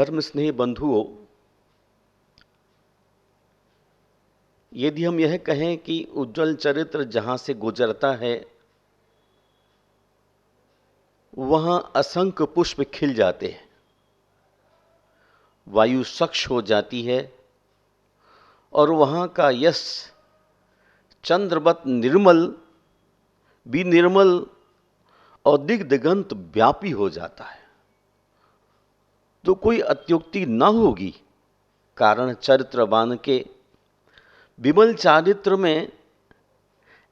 धर्म स्नेही बंधुओं, यदि हम यह कहें कि उज्जवल चरित्र जहां से गुजरता है वहां असंख्य पुष्प खिल जाते हैं, वायु स्वच्छ हो जाती है और वहां का यश चंद्रवत निर्मल भी निर्मल और दिग्दिगंत व्यापी हो जाता है, तो कोई अत्युक्ति न होगी। कारण चरित्रवान के विमल चारित्र में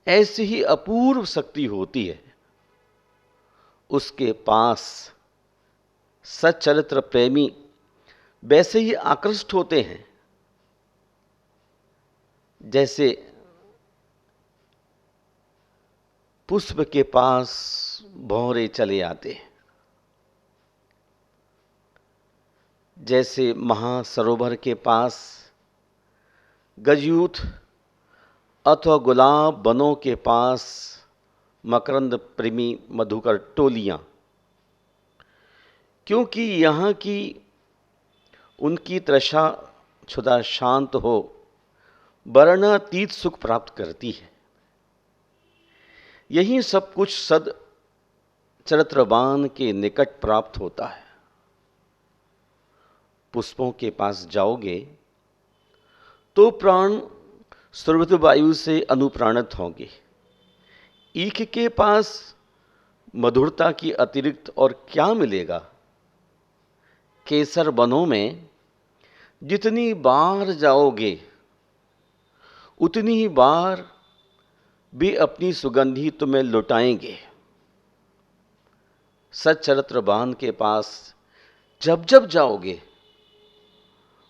ऐसी ही अपूर्व शक्ति होती है। उसके पास सच्चरित्र प्रेमी वैसे ही आकृष्ट होते हैं जैसे पुष्प के पास भंवरे चले आते हैं, जैसे महासरोवर के पास गजयूथ अथवा गुलाब बनों के पास मकरंद प्रेमी मधुकर टोलियां, क्योंकि यहाँ की उनकी तृषा क्षुधा शांत हो वर्णातीत सुख प्राप्त करती है। यही सब कुछ सद चरित्रवान के निकट प्राप्त होता है। पुष्पों के पास जाओगे तो प्राण सुरभित वायु से अनुप्राणित होंगे। ईख के पास मधुरता की अतिरिक्त और क्या मिलेगा। केसर वनों में जितनी बार जाओगे उतनी ही बार भी अपनी सुगंधी तुम्हें लुटाएंगे। सच्चरित्रवान के पास जब जब जाओगे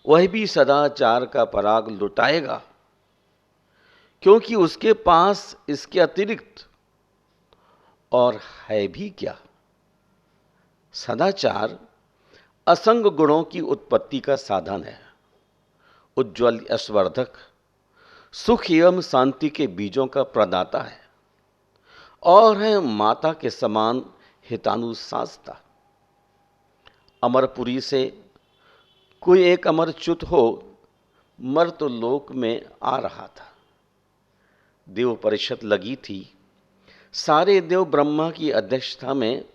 वह भी सदाचार का पराग लुटाएगा, क्योंकि उसके पास इसके अतिरिक्त और है भी क्या। सदाचार असंग गुणों की उत्पत्ति का साधन है, उज्ज्वल यशवर्धक सुख एवं शांति के बीजों का प्रदाता है और है माता के समान हितानुशासता। अमरपुरी से कोई एक अमरच्युत हो मर्तलोक में आ रहा था। देव परिषद लगी थी, सारे देव ब्रह्मा की अध्यक्षता में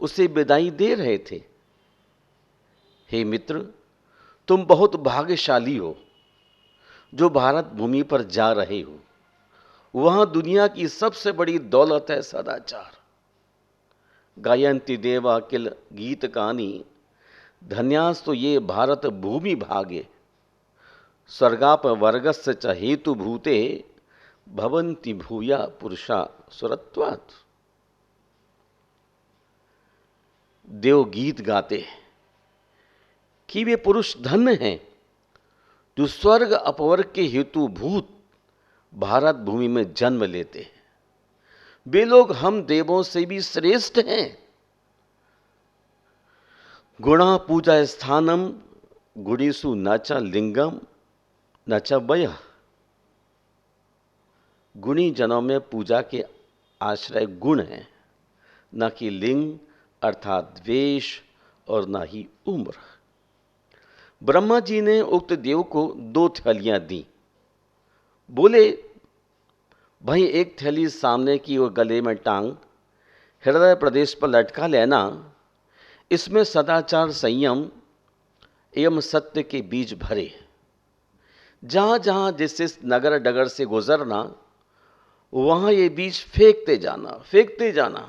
उसे विदाई दे रहे थे। हे मित्र, तुम बहुत भाग्यशाली हो जो भारत भूमि पर जा रहे हो। वहां दुनिया की सबसे बड़ी दौलत है सदाचार। गायन्ति देवा किल गीत कानी, धन्यास तो ये भारत भूमि भागे। स्वर्गाप वर्गस्य च हेतु भूते, भवन्ति भूया पुरुषा सुरत्वात्। देव गीत गाते कि वे पुरुष धन्य हैं जो स्वर्ग अपवर्ग के हेतु भूत भारत भूमि में जन्म लेते हैं। वे लोग हम देवों से भी श्रेष्ठ हैं। गुणा पूजा स्थानम गुणेषु न च लिंगम न च वयः। गुणी जनों में पूजा के आश्रय गुण हैं, न कि लिंग अर्थात द्वेष और न ही उम्र। ब्रह्मा जी ने उक्त देव को 2 थैलियां दी। बोले, भाई एक थैली सामने की और गले में टांग हृदय प्रदेश पर लटका लेना। इसमें सदाचार, संयम एवं सत्य के बीज भरे। जहां जहां जिस नगर डगर से गुजरना वहां ये बीज फेंकते जाना,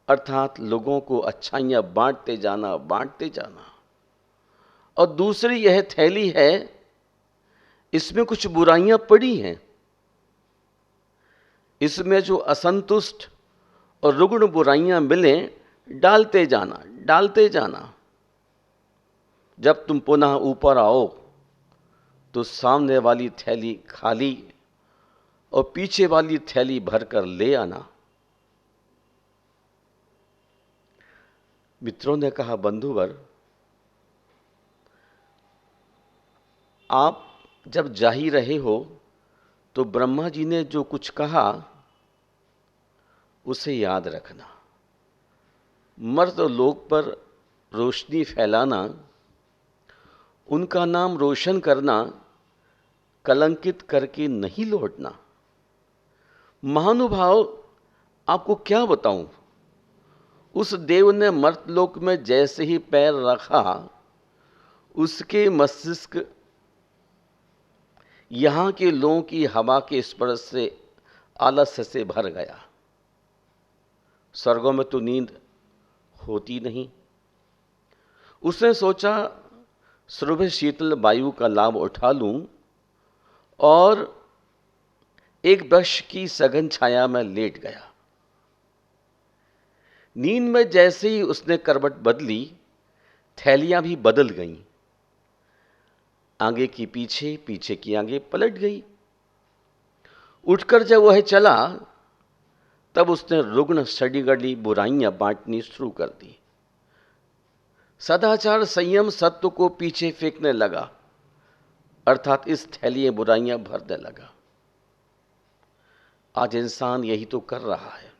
अर्थात लोगों को अच्छाइयां बांटते जाना। और दूसरी यह थैली है, इसमें कुछ बुराइयां पड़ी हैं। इसमें जो असंतुष्ट और रुग्ण बुराइयां मिलें डालते जाना। जब तुम पुनः ऊपर आओ तो सामने वाली थैली खाली और पीछे वाली थैली भरकर ले आना। मित्रों ने कहा, बंधुवर, आप जब जा ही रहे हो तो ब्रह्मा जी ने जो कुछ कहा उसे याद रखना। मर्त लोक पर रोशनी फैलाना उनका नाम रोशन करना, कलंकित करके नहीं लौटना। महानुभाव, आपको क्या बताऊं, उस देव ने मर्तलोक में जैसे ही पैर रखा, उसके मस्तिष्क यहां के लोगों की हवा के स्पर्श से आलस्य से भर गया। स्वर्गों में तो नींद होती नहीं। उसने सोचा सुबह शीतल वायु का लाभ उठा लूं और एक वृक्ष की सघन छाया में लेट गया। नींद में जैसे ही उसने करवट बदली, थैलियां भी बदल गईं। आगे की पीछे, पीछे की आगे पलट गई। उठकर जब वह चला, तब उसने रुग्ण सड़ी-गड़ी बुराइयां बांटनी शुरू कर दी। सदाचार, संयम, सत्य को पीछे फेंकने लगा, अर्थात इस थैली बुराइयां भरने लगा। आज इंसान यही तो कर रहा है।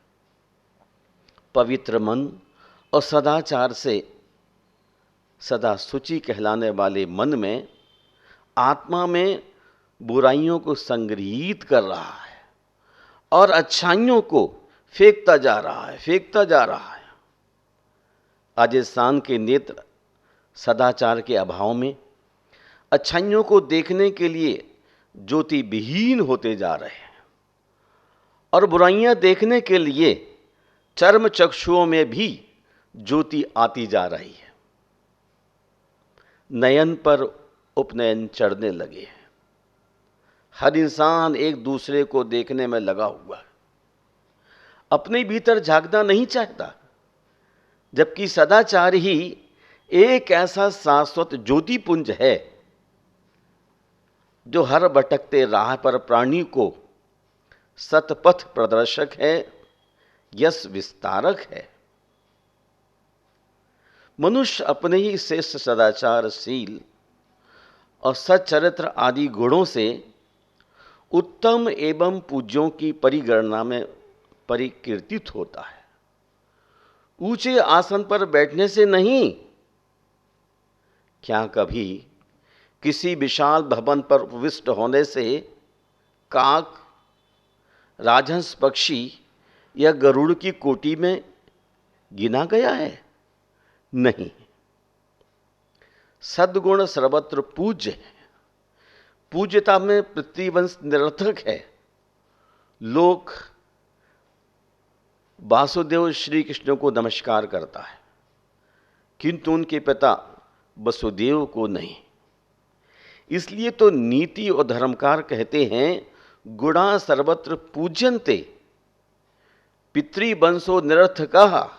पवित्र मन और सदाचार से सदा शुचि कहलाने वाले मन में, आत्मा में बुराइयों को संग्रहित कर रहा है और अच्छाइयों को फेंकता जा रहा है। आज इंसान के नेत्र सदाचार के अभाव में अच्छाइयों को देखने के लिए ज्योति विहीन होते जा रहे हैं और बुराइयां देखने के लिए चर्म चक्षुओं में भी ज्योति आती जा रही है। नयन पर उपनयन चढ़ने लगे हैं। हर इंसान एक दूसरे को देखने में लगा हुआ है, अपने भीतर झांकना नहीं चाहता, जबकि सदाचार ही एक ऐसा शाश्वत ज्योतिपुंज है जो हर भटकते राह पर प्राणी को सतपथ प्रदर्शक है, यश विस्तारक है। मनुष्य अपने ही श्रेष्ठ सदाचारशील और सच्चरित्र आदि गुणों से उत्तम एवं पूज्यों की परिगणना में परिकीर्तित होता है। ऊंचे आसन पर बैठने से नहीं, क्या कभी किसी विशाल भवन पर उपविष्ट होने से काक, राजहंस पक्षी या गरुड़ की कोटि में गिना गया है? नहीं। सद्गुण सर्वत्र पूज्य है। पूज्यता में पृथ्वीवंश निरर्थक है। लोक वासुदेव श्री कृष्ण को नमस्कार करता है, किंतु उनके पिता वसुदेव को नहीं। इसलिए तो नीति और धर्मकार कहते हैं, गुणा सर्वत्र पूज्यन्ते, पितृवंशो निरर्थकः,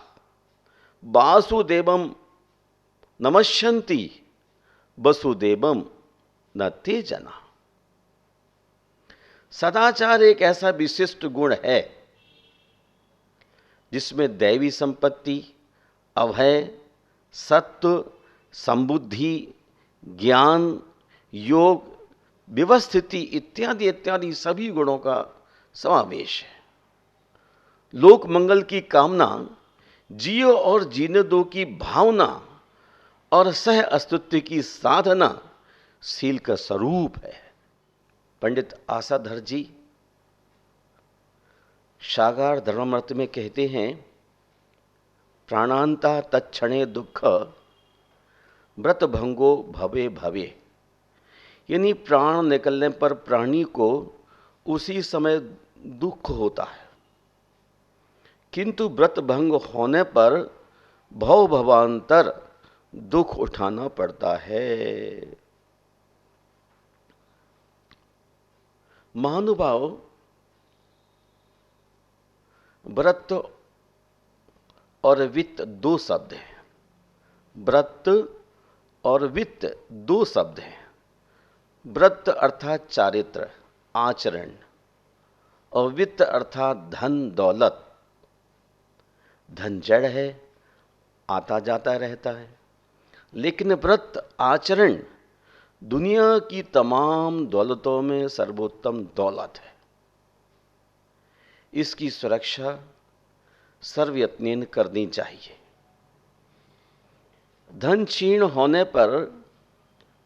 वासुदेवम नमस्यन्ति, वसुदेवम न ते जना। सदाचार एक ऐसा विशिष्ट गुण है जिसमें दैवी संपत्ति, अभय, सत्व, संबुद्धि, ज्ञान, योग, व्यवस्थिति इत्यादि इत्यादि सभी गुणों का समावेश है। लोक मंगल की कामना, जियो और जीने दो की भावना और सह अस्तित्व की साधना शील का स्वरूप है। पंडित आसाधर जी सागार धर्मामृत में कहते हैं, प्राणांता तत्क्षणे दुख व्रत भंगो भवे भवे, यानी प्राण निकलने पर प्राणी को उसी समय दुख होता है, किंतु व्रत भंग होने पर भव भवांतर दुख उठाना पड़ता है। महानुभाव, व्रत और वित्त दो शब्द हैं। व्रत और वित्त दो शब्द हैं। व्रत अर्थात चारित्र, आचरण, और वित्त अर्थात धन दौलत। धन जड़ है, आता जाता रहता है, लेकिन व्रत आचरण दुनिया की तमाम दौलतों में सर्वोत्तम दौलत है। इसकी सुरक्षा सर्वयत्नेन करनी चाहिए। धन क्षीण होने पर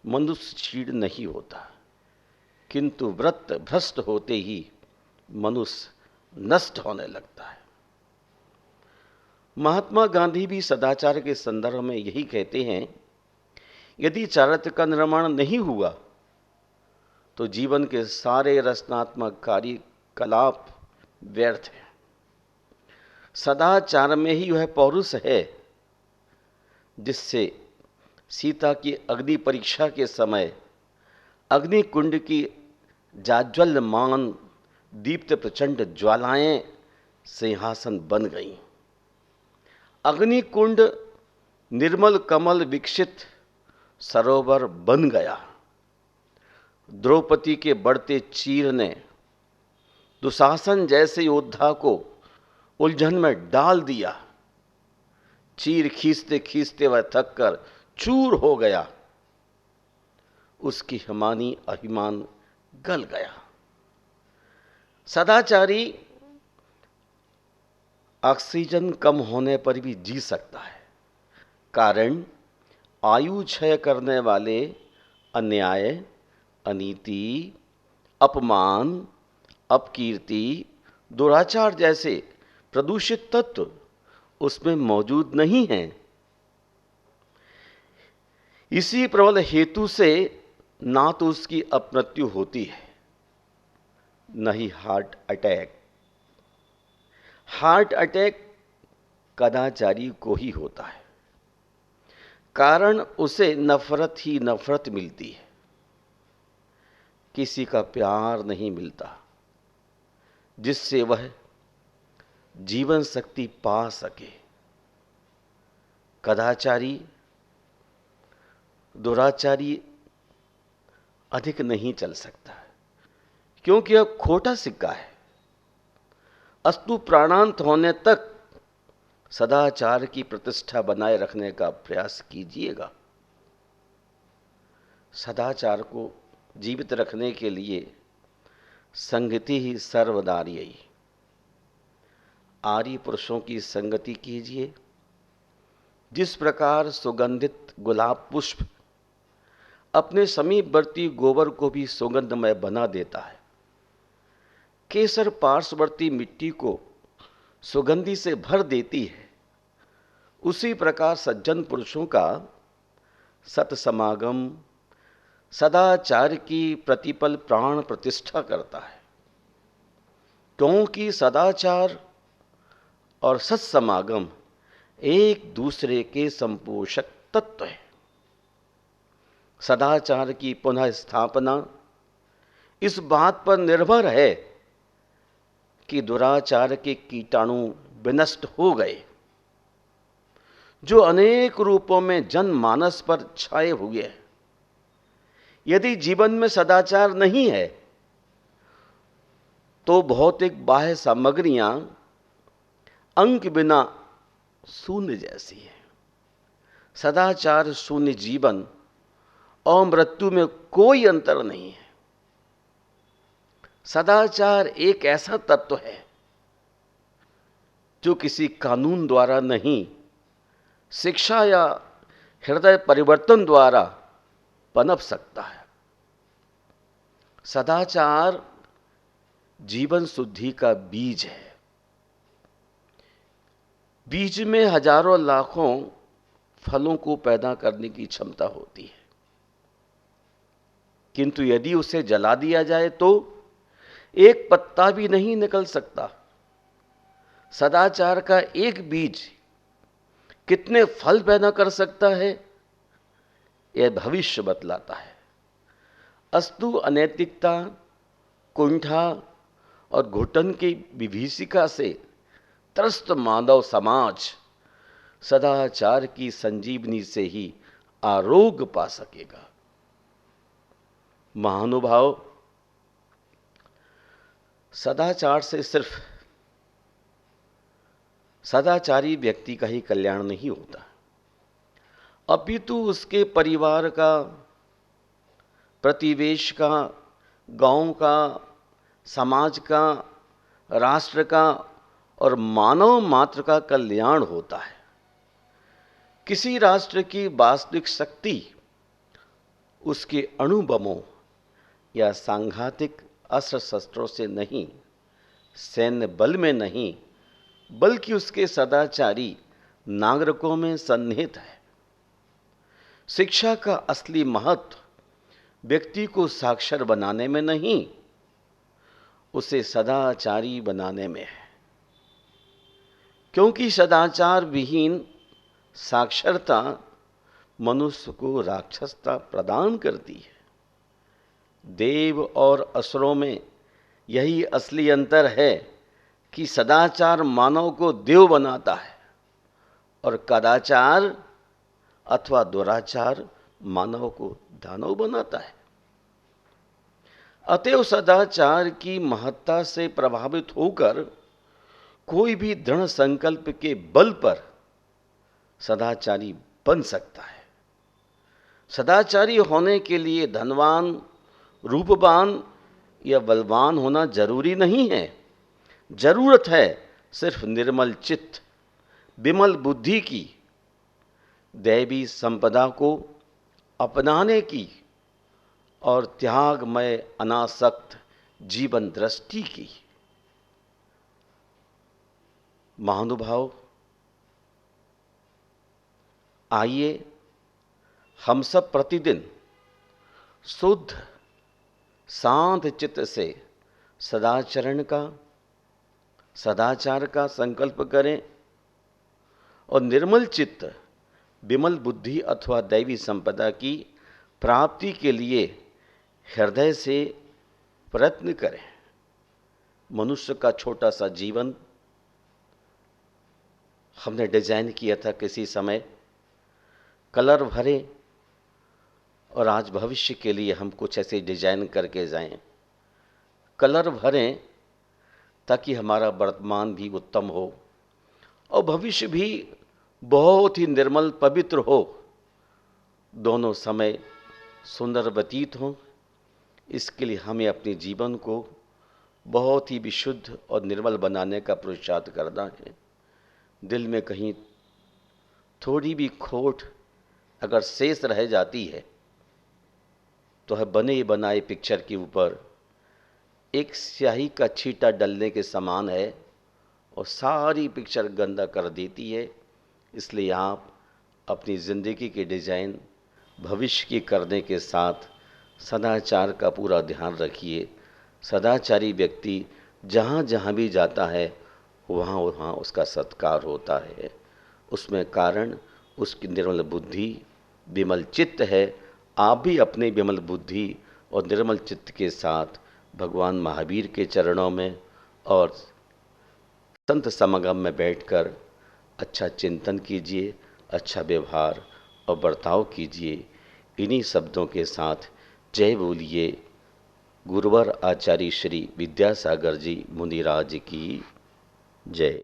मनुष्य क्षीण नहीं होता, किंतु व्रत भ्रष्ट होते ही मनुष्य नष्ट होने लगता है। महात्मा गांधी भी सदाचार के संदर्भ में यही कहते हैं, यदि चारित्र का निर्माण नहीं हुआ तो जीवन के सारे रचनात्मक कार्यकलाप व्यर्थ है। सदाचार में ही वह पौरुष है जिससे सीता की अग्नि परीक्षा के समय अग्निकुंड की जाज्वल्यमान दीप्त प्रचंड ज्वालाएं सिंहासन बन गईं। अग्निकुंड निर्मल कमल विकसित सरोवर बन गया। द्रौपदी के बढ़ते चीर ने दुशासन जैसे योद्धा को उलझन में डाल दिया। चीर खींचते खींचते वह थक कर चूर हो गया। उसकी हिमानी अभिमान गल गया। सदाचारी ऑक्सीजन कम होने पर भी जी सकता है, कारण आयु क्षय करने वाले अन्याय, अनीति, अपमान, अपकीर्ति, दुराचार जैसे प्रदूषित तत्व उसमें मौजूद नहीं हैं। इसी प्रबल हेतु से ना तो उसकी अपमृत्यु होती है, न ही हार्ट अटैक। हार्ट अटैक कदाचारी को ही होता है, कारण उसे नफरत ही नफरत मिलती है, किसी का प्यार नहीं मिलता जिससे वह जीवन शक्ति पा सके। कदाचारी, दुराचारी अधिक नहीं चल सकता, क्योंकि यह खोटा सिक्का है। अस्तु प्राणांत होने तक सदाचार की प्रतिष्ठा बनाए रखने का प्रयास कीजिएगा। सदाचार को जीवित रखने के लिए संगति ही सर्वदार्ययी। आर्य पुरुषों की संगति कीजिए। जिस प्रकार सुगंधित गुलाब पुष्प अपने समीपवर्ती गोबर को भी सुगंधमय बना देता है, केसर पार्श्ववर्ती मिट्टी को सुगंधि से भर देती है, उसी प्रकार सज्जन पुरुषों का सत्समागम सदाचार की प्रतिपल प्राण प्रतिष्ठा करता है, क्योंकि सदाचार और सत्समागम एक दूसरे के संपोषक तत्व है। सदाचार की पुनः स्थापना इस बात पर निर्भर है कि दुराचार के कीटाणु विनष्ट हो गए, जो अनेक रूपों में जनमानस पर छाए हुए हैं। यदि जीवन में सदाचार नहीं है तो भौतिक बाह्य सामग्रियां अंक बिना शून्य जैसी है। सदाचार शून्य जीवन और मृत्यु में कोई अंतर नहीं है। सदाचार एक ऐसा तत्व है जो किसी कानून द्वारा नहीं, शिक्षा या हृदय परिवर्तन द्वारा पनप सकता है। सदाचार जीवन शुद्धि का बीज है। बीज में हजारों लाखों फलों को पैदा करने की क्षमता होती है, किंतु यदि उसे जला दिया जाए तो एक पत्ता भी नहीं निकल सकता। सदाचार का एक बीज कितने फल पैदा कर सकता है, यह भविष्य बतलाता है। अस्तु अनैतिकता, कुंठा और घुटन की विभीषिका से त्रस्त मानव समाज सदाचार की संजीवनी से ही आरोग्य पा सकेगा। महानुभाव, सदाचार से सिर्फ सदाचारी व्यक्ति का ही कल्याण नहीं होता, अपितु उसके परिवार का, प्रतिवेश का, गांव का, समाज का, राष्ट्र का और मानव मात्र का कल्याण होता है। किसी राष्ट्र की वास्तविक शक्ति उसके अणुबमों या सांघातिक अस्त्र शस्त्रों से नहीं, सैन्य बल में नहीं, बल्कि उसके सदाचारी नागरिकों में सन्निहित है। शिक्षा का असली महत्व व्यक्ति को साक्षर बनाने में नहीं, उसे सदाचारी बनाने में है। क्योंकि सदाचार विहीन साक्षरता मनुष्य को राक्षसता प्रदान करती है। देव और असुरों में यही असली अंतर है कि सदाचार मानव को देव बनाता है और कदाचार अथवा दुराचार मानव को दानव बनाता है। अतएव सदाचार की महत्ता से प्रभावित होकर कोई भी दृढ़ संकल्प के बल पर सदाचारी बन सकता है। सदाचारी होने के लिए धनवान, रूपवान या बलवान होना जरूरी नहीं है। जरूरत है सिर्फ निर्मल चित्त, विमल बुद्धि की, दैवी संपदा को अपनाने की और त्यागमय अनासक्त जीवन दृष्टि की। महानुभाव, आइए हम सब प्रतिदिन शुद्ध शांत चित्त से सदाचार का संकल्प करें और निर्मल चित्त, विमल बुद्धि अथवा दैवी संपदा की प्राप्ति के लिए हृदय से प्रयत्न करें। मनुष्य का छोटा सा जीवन हमने डिजाइन किया था किसी समय, कलर भरे, और आज भविष्य के लिए हम कुछ ऐसे डिजाइन करके जाएं, कलर भरें ताकि हमारा वर्तमान भी उत्तम हो और भविष्य भी बहुत ही निर्मल पवित्र हो, दोनों समय सुंदर व्यतीत हों। इसके लिए हमें अपने जीवन को बहुत ही विशुद्ध और निर्मल बनाने का पुरुषार्थ करना है। दिल में कहीं थोड़ी भी खोट अगर शेष रह जाती है तो है बने बनाए पिक्चर के ऊपर एक स्याही का छींटा डलने के समान है और सारी पिक्चर गंदा कर देती है। इसलिए आप अपनी ज़िंदगी के डिज़ाइन भविष्य की करने के साथ सदाचार का पूरा ध्यान रखिए। सदाचारी व्यक्ति जहाँ जहाँ भी जाता है वहाँ वहाँ उसका सत्कार होता है। उसमें कारण उसकी निर्मल बुद्धि, विमल चित्त है। आप भी अपने विमल बुद्धि और निर्मल चित्त के साथ भगवान महावीर के चरणों में और संत समागम में बैठकर अच्छा चिंतन कीजिए, अच्छा व्यवहार और बर्ताव कीजिए। इन्हीं शब्दों के साथ जय बोलिए गुरुवर आचार्य श्री विद्यासागर जी मुनिराज की जय।